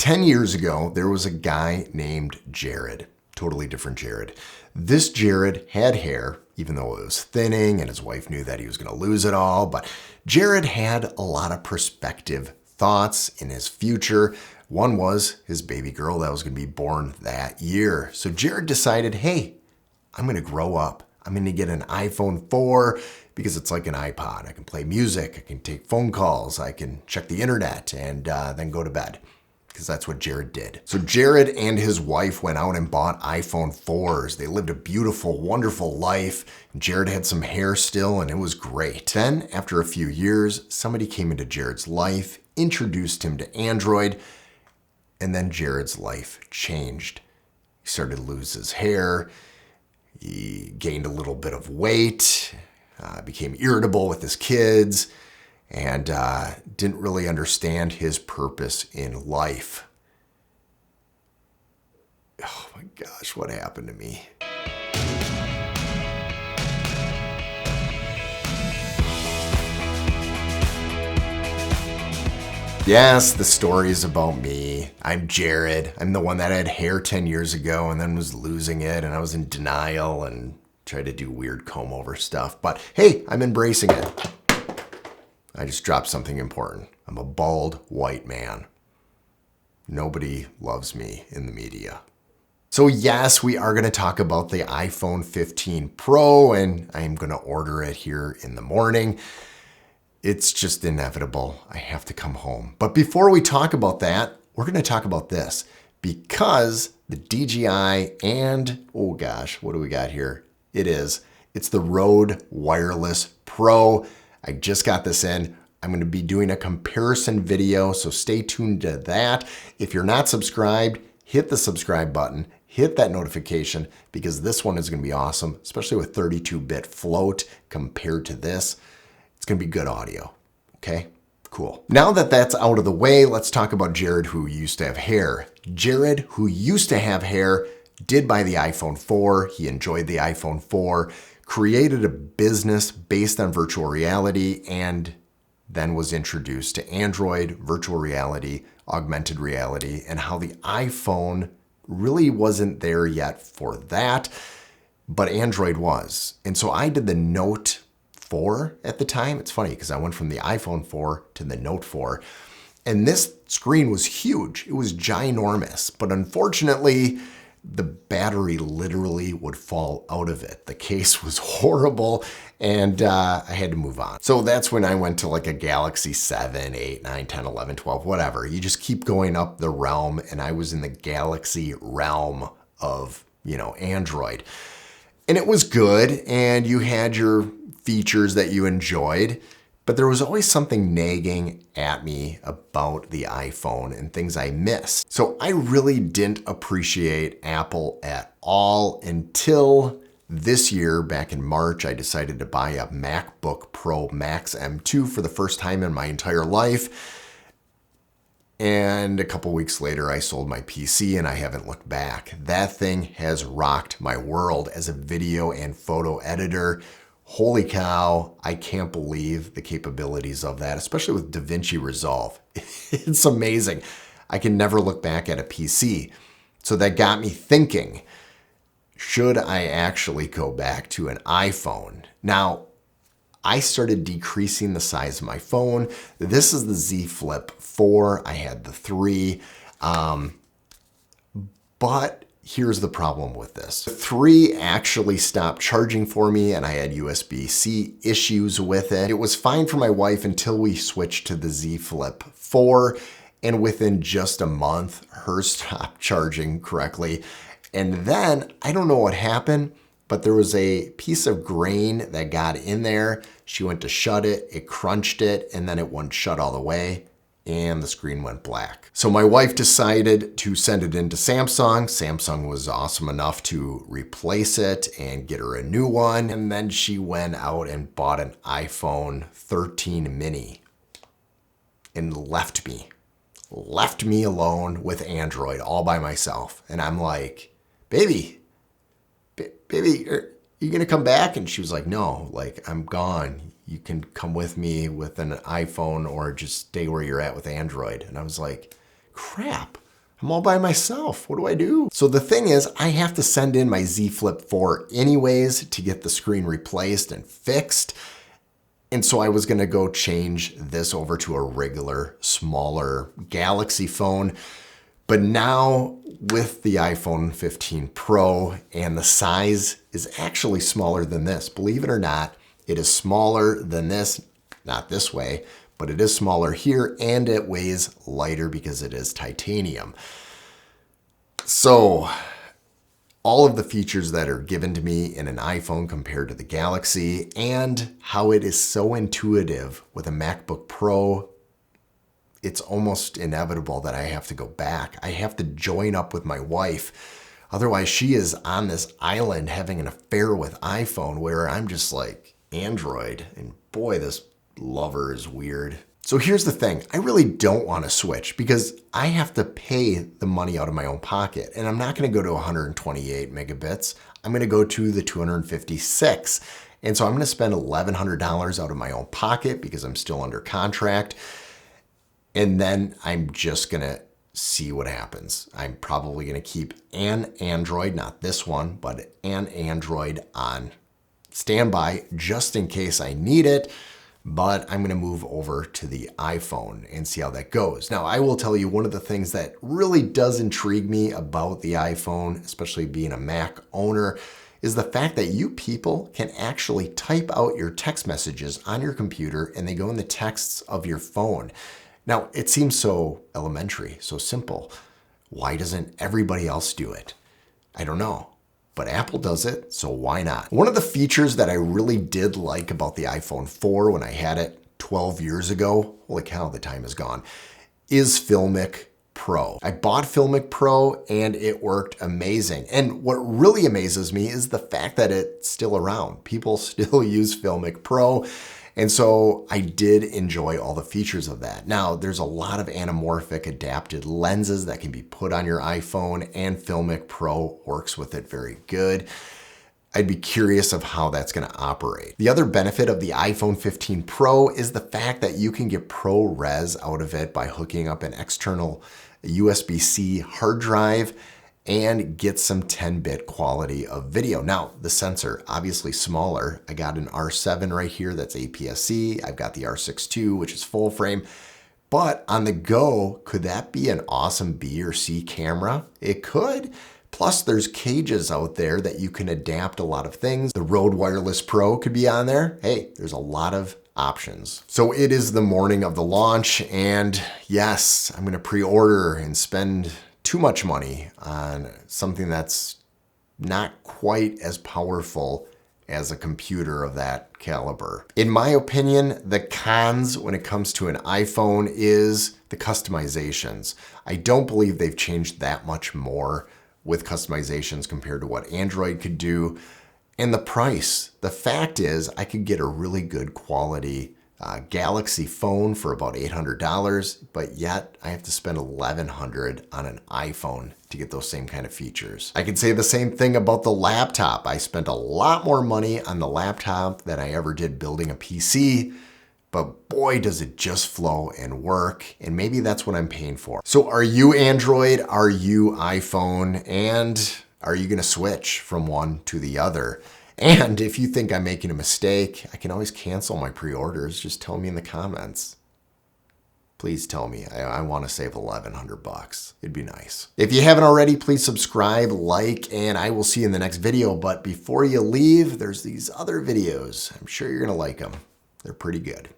10 years ago, there was a guy named Jared. Totally different Jared. This Jared had hair, even though it was thinning and his wife knew that he was going to lose it all. But Jared had a lot of perspective thoughts in his future. One was his baby girl that was going to be born that year. So Jared decided, hey, I'm going to grow up. I'm going to get an iPhone 4 because it's like an iPod. I can play music, I can take phone calls, I can check the internet, and then go to bed. Because that's what Jared did. So Jared and his wife went out and bought iPhone 4s. They lived a beautiful, wonderful life. Jared had some hair still, and it was great. Then, after a few years, somebody came into Jared's life, introduced him to Android, and then Jared's life changed. He started to lose his hair. He gained a little bit of weight, became irritable with his kids, and didn't really understand his purpose in life. Oh my gosh, what happened to me? Yes, the story is about me. I'm Jared. I'm the one that had hair 10 years ago and then was losing it, and I was in denial and tried to do weird comb over stuff. But hey, I'm embracing it. I just dropped something important. I'm a bald white man. Nobody loves me in the media. So yes, we are going to talk about the iPhone 15 Pro, and I'm going to order it here in the morning. It's just inevitable. I have to come home. But before we talk about that, we're going to talk about this, because the DJI and, oh gosh, what do we got here? It's the Rode Wireless Pro. I just got this in. I'm going to be doing a comparison video, so stay tuned to that. If you're not subscribed, hit the subscribe button, hit that notification, because this one is going to be awesome, especially with 32-bit float compared to this. It's going to be good audio, okay? Cool. Now that that's out of the way, let's talk about Jared, who used to have hair. Jared, who used to have hair, did buy the iPhone 4. He enjoyed the iPhone 4. Created a business based on virtual reality, and then was introduced to Android, virtual reality, augmented reality, and how the iPhone really wasn't there yet for that, but Android was. And so I did the Note 4 at the time. It's funny because I went from the iPhone 4 to the Note 4, and this screen was huge. It was ginormous, but unfortunately, the battery literally would fall out of it. The case was horrible, and I had to move on. So that's when I went to like a Galaxy 7, 8, 9, 10, 11, 12, whatever. You just keep going up the realm, and I was in the Galaxy realm of, Android. And it was good, and you had your features that you enjoyed, but there was always something nagging at me about the iPhone and things I missed. So I really didn't appreciate Apple at all until this year. Back in March, I decided to buy a MacBook Pro Max M2 for the first time in my entire life. And a couple weeks later, I sold my PC and I haven't looked back. That thing has rocked my world as a video and photo editor. Holy cow, I can't believe the capabilities of that, especially with DaVinci Resolve. It's amazing. I can never look back at a PC. So that got me thinking, should I actually go back to an iPhone? Now, I started decreasing the size of my phone. This is the Z Flip 4. I had the 3. But here's the problem with this. The 3 actually stopped charging for me, and I had USB-C issues with it. It was fine for my wife until we switched to the Z Flip 4, and within just a month, hers stopped charging correctly. And then, I don't know what happened, but there was a piece of grain that got in there. She went to shut it, it crunched it, and then it wouldn't shut all the way, and the screen went black. So my wife decided to send it into Samsung. Samsung was awesome enough to replace it and get her a new one. And then she went out and bought an iPhone 13 mini and left me alone with Android all by myself. And I'm like, baby, are you gonna come back? And she was like, no, I'm gone. You can come with me with an iPhone or just stay where you're at with Android. And I was like, crap, I'm all by myself. What do I do? So the thing is, I have to send in my Z Flip 4 anyways to get the screen replaced and fixed. And so I was going to go change this over to a regular, smaller Galaxy phone. But now with the iPhone 15 Pro, and the size is actually smaller than this. Believe it or not, it is smaller than this, not this way, but it is smaller here, and it weighs lighter because it is titanium. So all of the features that are given to me in an iPhone compared to the Galaxy, and how it is so intuitive with a MacBook Pro, it's almost inevitable that I have to go back. I have to join up with my wife. Otherwise, she is on this island having an affair with iPhone, where I'm just like Android. And boy, this lover is weird. So here's the thing. I really don't want to switch because I have to pay the money out of my own pocket. And I'm not going to go to 128 megabits. I'm going to go to the 256. And so I'm going to spend $1,100 out of my own pocket because I'm still under contract. And then I'm just going to see what happens. I'm probably going to keep an Android, not this one, but an Android on standby just in case I need it. But I'm going to move over to the iPhone and see how that goes. Now, I will tell you, one of the things that really does intrigue me about the iPhone, especially being a Mac owner, is the fact that you people can actually type out your text messages on your computer and they go in the texts of your phone. Now, it seems so elementary, so simple. Why doesn't everybody else do it? I don't know, but Apple does it, so why not? One of the features that I really did like about the iPhone 4 when I had it 12 years ago, holy cow, the time is gone, is Filmic Pro. I bought Filmic Pro and it worked amazing. And what really amazes me is the fact that it's still around. People still use Filmic Pro. And so I did enjoy all the features of that. Now, there's a lot of anamorphic adapted lenses that can be put on your iPhone, and Filmic Pro works with it very good. I'd be curious of how that's going to operate. The other benefit of the iPhone 15 Pro is the fact that you can get ProRes out of it by hooking up an external USB-C hard drive and get some 10-bit quality of video. Now, the sensor, obviously smaller. I got an R7 right here that's APS-C. I've got the R6 II, which is full frame. But on the go, could that be an awesome B or C camera? It could. Plus, there's cages out there that you can adapt a lot of things. The Rode Wireless Pro could be on there. Hey, there's a lot of options. So it is the morning of the launch, and yes, I'm gonna pre-order and spend too much money on something that's not quite as powerful as a computer of that caliber. In my opinion, the cons when it comes to an iPhone is the customizations. I don't believe they've changed that much more with customizations compared to what Android could do. And the price. The fact is, I could get a really good quality Galaxy phone for about $800, but yet I have to spend $1,100 on an iPhone to get those same kind of features. I could say the same thing about the laptop. I spent a lot more money on the laptop than I ever did building a PC, but boy, does it just flow and work, and maybe that's what I'm paying for. So are you Android? Are you iPhone? And are you gonna switch from one to the other? And if you think I'm making a mistake, I can always cancel my pre-orders. Just tell me in the comments. Please tell me. I want to save $1,100. It'd be nice. If you haven't already, please subscribe, like, and I will see you in the next video. But before you leave, there's these other videos. I'm sure you're going to like them. They're pretty good.